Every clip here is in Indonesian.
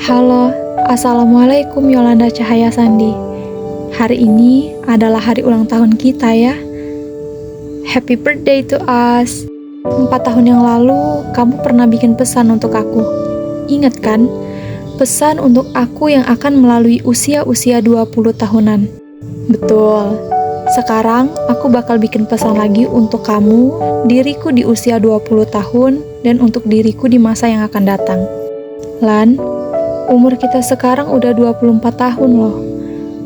Halo, Assalamualaikum Yolanda Cahaya Sandi. Hari ini adalah hari ulang tahun kita ya. Happy birthday to us. 4 tahun yang lalu, kamu pernah bikin pesan untuk aku. Ingat kan? Pesan untuk aku yang akan melalui usia-usia 20 tahunan. Betul. Sekarang, aku bakal bikin pesan lagi untuk kamu, diriku di usia 20 tahun, dan untuk diriku di masa yang akan datang. Lan, umur kita sekarang udah 24 tahun loh.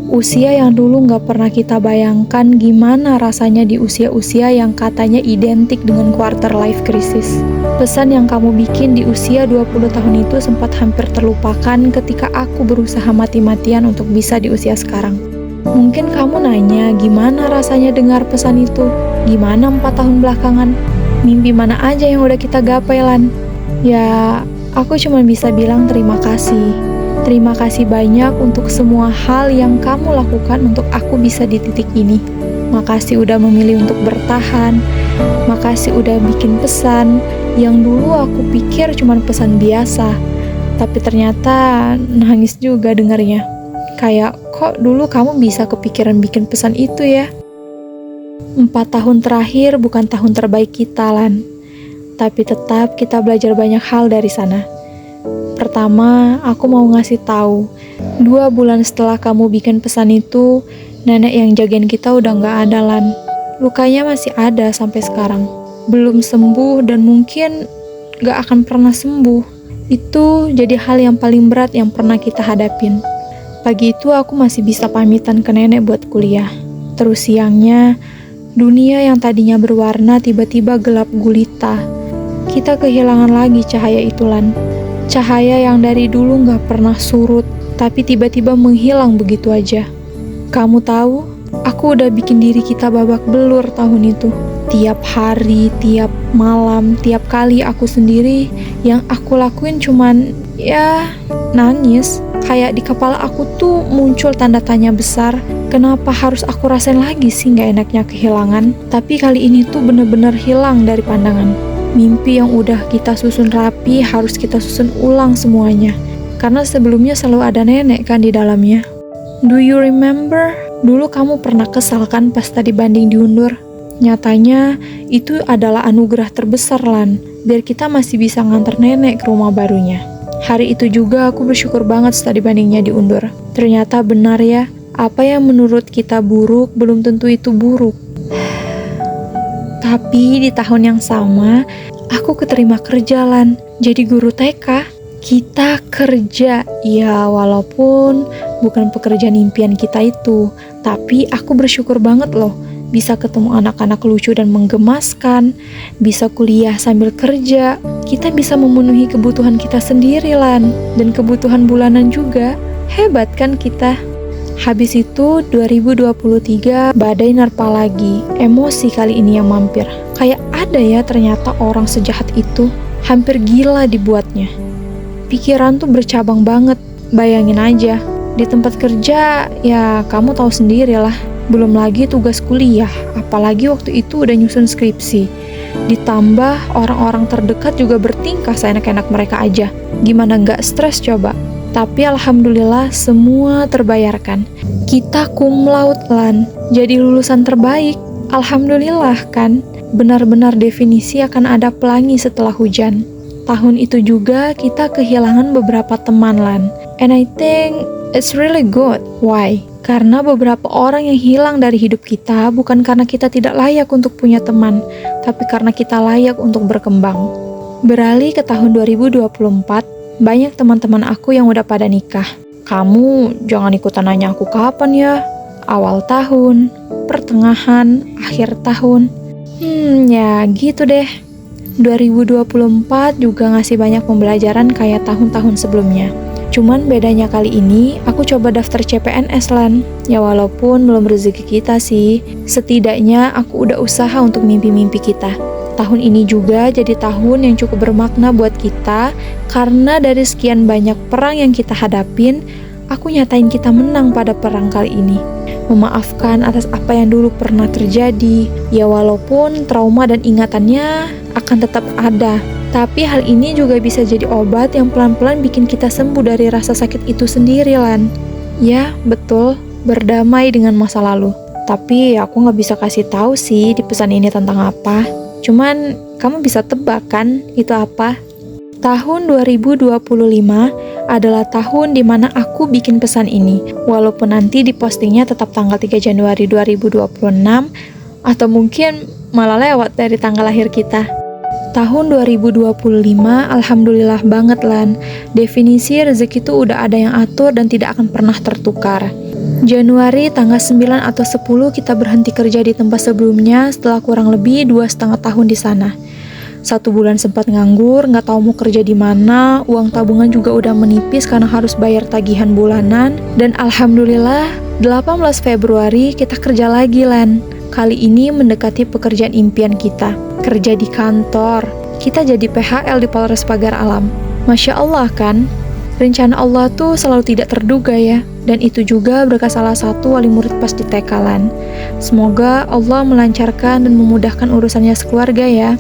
Usia yang dulu gak pernah kita bayangkan gimana rasanya di usia-usia yang katanya identik dengan quarter life crisis. Pesan yang kamu bikin di usia 20 tahun itu sempat hampir terlupakan ketika aku berusaha mati-matian untuk bisa di usia sekarang. Mungkin kamu nanya gimana rasanya dengar pesan itu? Gimana 4 tahun belakangan? Mimpi mana aja yang udah kita gapai, Lan? Ya, aku cuma bisa bilang terima kasih. Terima kasih banyak untuk semua hal yang kamu lakukan untuk aku bisa di titik ini. Makasih udah memilih untuk bertahan. Makasih udah bikin pesan yang dulu aku pikir cuma pesan biasa. Tapi ternyata nangis juga dengarnya. Kayak, kok dulu kamu bisa kepikiran bikin pesan itu ya? 4 tahun terakhir bukan tahun terbaik kita, Lan. Tapi tetap kita belajar banyak hal dari sana. Pertama, aku mau ngasih tahu, 2 bulan setelah kamu bikin pesan itu, nenek yang jagain kita udah gak ada, Lan. Lukanya masih ada sampai sekarang. Belum sembuh dan mungkin gak akan pernah sembuh. Itu jadi hal yang paling berat yang pernah kita hadapin. Pagi itu aku masih bisa pamitan ke nenek buat kuliah. Terus siangnya, dunia yang tadinya berwarna tiba-tiba gelap gulita. Kita kehilangan lagi cahaya itu, Lan. Cahaya yang dari dulu gak pernah surut, tapi tiba-tiba menghilang begitu aja. Kamu tahu, aku udah bikin diri kita babak belur tahun itu. Tiap hari, tiap malam, tiap kali aku sendiri, yang aku lakuin cuman, nangis. Kayak di kepala aku tuh muncul tanda tanya besar, kenapa harus aku rasain lagi sih gak enaknya kehilangan? Tapi kali ini tuh bener-bener hilang dari pandangan. Mimpi yang udah kita susun rapi harus kita susun ulang semuanya. Karena sebelumnya selalu ada nenek kan di dalamnya. Do you remember? Dulu kamu pernah kesal kan pas tadi banding diundur? Nyatanya itu adalah anugerah terbesar, Lan. Biar kita masih bisa nganter nenek ke rumah barunya. Hari itu juga aku bersyukur banget setelah bandingnya diundur. Ternyata benar ya, apa yang menurut kita buruk belum tentu itu buruk. Tapi di tahun yang sama, aku keterima kerja, Lan. Jadi guru TK. Kita kerja, ya walaupun bukan pekerjaan impian kita itu. Tapi aku bersyukur banget loh. Bisa ketemu anak-anak lucu dan menggemaskan, bisa kuliah sambil kerja, kita bisa memenuhi kebutuhan kita sendiri, Lan, dan kebutuhan bulanan juga. Hebat kan kita? Habis itu 2023 badai nerpa lagi, emosi kali ini yang mampir. Kayak ada ya ternyata orang sejahat itu, hampir gila dibuatnya. Pikiran tuh bercabang banget, bayangin aja. Di tempat kerja, ya kamu tahu sendiri lah. Belum lagi tugas kuliah, apalagi waktu itu udah nyusun skripsi. Ditambah orang-orang terdekat juga bertingkah seenak-enak mereka aja. Gimana nggak stres coba? Tapi alhamdulillah semua terbayarkan. Kita cum laude, Lan, jadi lulusan terbaik. Alhamdulillah kan, benar-benar definisi akan ada pelangi setelah hujan. Tahun itu juga kita kehilangan beberapa teman, Lan. And I think it's really good. Why? Karena beberapa orang yang hilang dari hidup kita bukan karena kita tidak layak untuk punya teman, tapi karena kita layak untuk berkembang. Beralih ke tahun 2024, banyak teman-teman aku yang udah pada nikah. Kamu jangan ikutan nanya aku kapan ya? Awal tahun, pertengahan, akhir tahun. Ya gitu deh. 2024 juga ngasih banyak pembelajaran kayak tahun-tahun sebelumnya. Cuman bedanya kali ini, aku coba daftar CPNS, Lan. Ya walaupun belum rezeki kita sih, setidaknya aku udah usaha untuk mimpi-mimpi kita. Tahun ini juga jadi tahun yang cukup bermakna buat kita, karena dari sekian banyak perang yang kita hadapin, aku nyatain kita menang pada perang kali ini. Memaafkan atas apa yang dulu pernah terjadi. Ya walaupun trauma dan ingatannya akan tetap ada, Tapi hal ini juga bisa jadi obat yang pelan-pelan bikin kita sembuh dari rasa sakit itu sendiri, Lan. Ya, betul, berdamai dengan masa lalu. Tapi aku nggak bisa kasih tahu sih di pesan ini tentang apa. Cuman kamu bisa tebak kan itu apa? Tahun 2025 adalah tahun dimana aku bikin pesan ini. Walaupun nanti dipostingnya tetap tanggal 3 Januari 2026, atau mungkin malah lewat dari tanggal lahir kita. Tahun 2025, alhamdulillah banget Lan. Definisi rezeki itu udah ada yang atur dan tidak akan pernah tertukar. Januari tanggal 9 atau 10 kita berhenti kerja di tempat sebelumnya setelah kurang lebih 2,5 tahun di sana. 1 bulan sempat nganggur, nggak tahu mau kerja di mana, uang tabungan juga udah menipis karena harus bayar tagihan bulanan, dan alhamdulillah 18 Februari kita kerja lagi Lan. Kali ini mendekati pekerjaan impian kita, kerja di kantor. Kita jadi PHL di Polres Pagar Alam. Masya Allah kan? Rencana Allah tuh selalu tidak terduga ya. Dan itu juga berkat salah satu wali murid pas di TK Lan. Semoga Allah melancarkan dan memudahkan urusannya sekeluarga ya.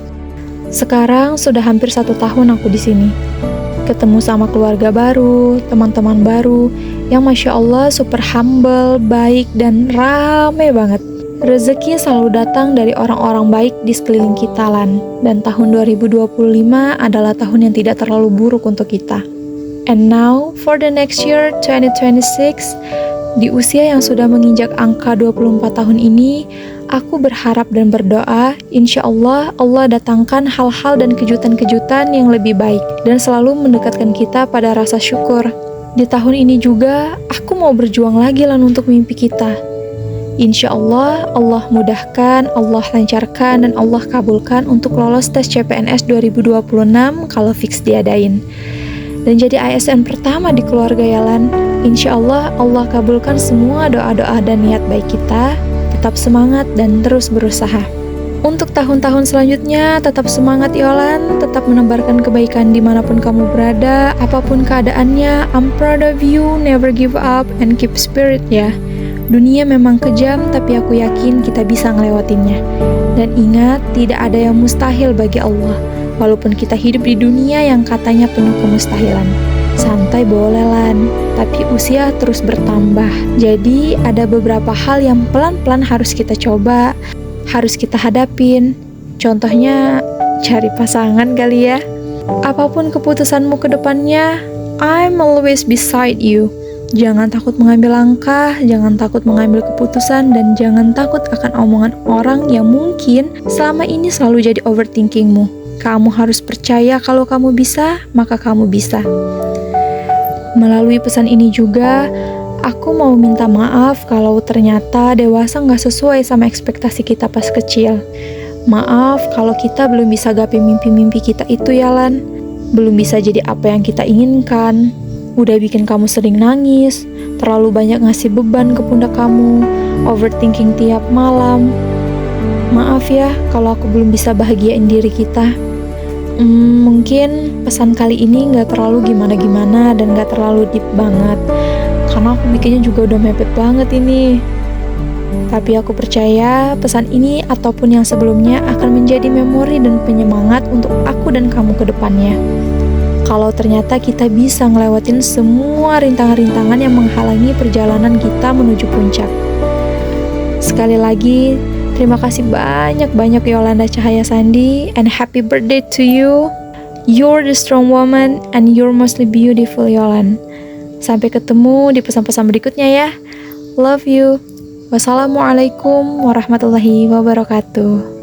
Sekarang sudah hampir 1 tahun aku di sini. Ketemu sama keluarga baru, teman-teman baru, yang Masya Allah super humble, baik, dan rame banget. Rezeki selalu datang dari orang-orang baik di sekeliling kita Lan. Dan tahun 2025 adalah tahun yang tidak terlalu buruk untuk kita. And now, for the next year, 2026, di usia yang sudah menginjak angka 24 tahun ini, aku berharap dan berdoa, insya Allah, Allah datangkan hal-hal dan kejutan-kejutan yang lebih baik, dan selalu mendekatkan kita pada rasa syukur. Di tahun ini juga, aku mau berjuang lagi Lan untuk mimpi kita. Insya Allah, Allah mudahkan, Allah lancarkan, dan Allah kabulkan untuk lolos tes CPNS 2026 kalau fix diadain. Dan jadi ASN pertama di keluarga ya Lan. Insya Allah, Allah kabulkan semua doa-doa dan niat baik kita. Tetap semangat dan terus berusaha. Untuk tahun-tahun selanjutnya, tetap semangat Yolan, tetap menebarkan kebaikan dimanapun kamu berada, apapun keadaannya. I'm proud of you, never give up, and keep spirit ya. Dunia memang kejam, tapi aku yakin kita bisa ngelewatinnya. Dan ingat, tidak ada yang mustahil bagi Allah. Walaupun kita hidup di dunia yang katanya penuh kemustahilan. Santai boleh Lan, tapi usia terus bertambah. Jadi ada beberapa hal yang pelan-pelan harus kita coba, harus kita hadapin. Contohnya, cari pasangan kali ya. Apapun keputusanmu ke depannya, I'm always beside you. Jangan takut mengambil langkah, jangan takut mengambil keputusan, dan jangan takut akan omongan orang yang mungkin selama ini selalu jadi overthinkingmu. Kamu harus percaya kalau kamu bisa, maka kamu bisa. Melalui pesan ini juga, aku mau minta maaf kalau ternyata dewasa nggak sesuai sama ekspektasi kita pas kecil. Maaf kalau kita belum bisa gapai mimpi-mimpi kita itu ya Lan. Belum bisa jadi apa yang kita inginkan. Udah bikin kamu sering nangis, terlalu banyak ngasih beban ke pundak kamu, overthinking tiap malam. Maaf ya kalau aku belum bisa bahagiain diri kita. Mungkin pesan kali ini gak terlalu gimana-gimana dan gak terlalu deep banget, karena aku bikinnya juga udah mepet banget ini. Tapi aku percaya pesan ini ataupun yang sebelumnya akan menjadi memori dan penyemangat untuk aku dan kamu ke depannya. Kalau ternyata kita bisa ngelewatin semua rintangan-rintangan yang menghalangi perjalanan kita menuju puncak. Sekali lagi, terima kasih banyak-banyak Yolanda Cahaya Sandi, and happy birthday to you. You're the strong woman and you're mostly beautiful Yolan. Sampai ketemu di pesan-pesan berikutnya ya. Love you. Wassalamualaikum warahmatullahi wabarakatuh.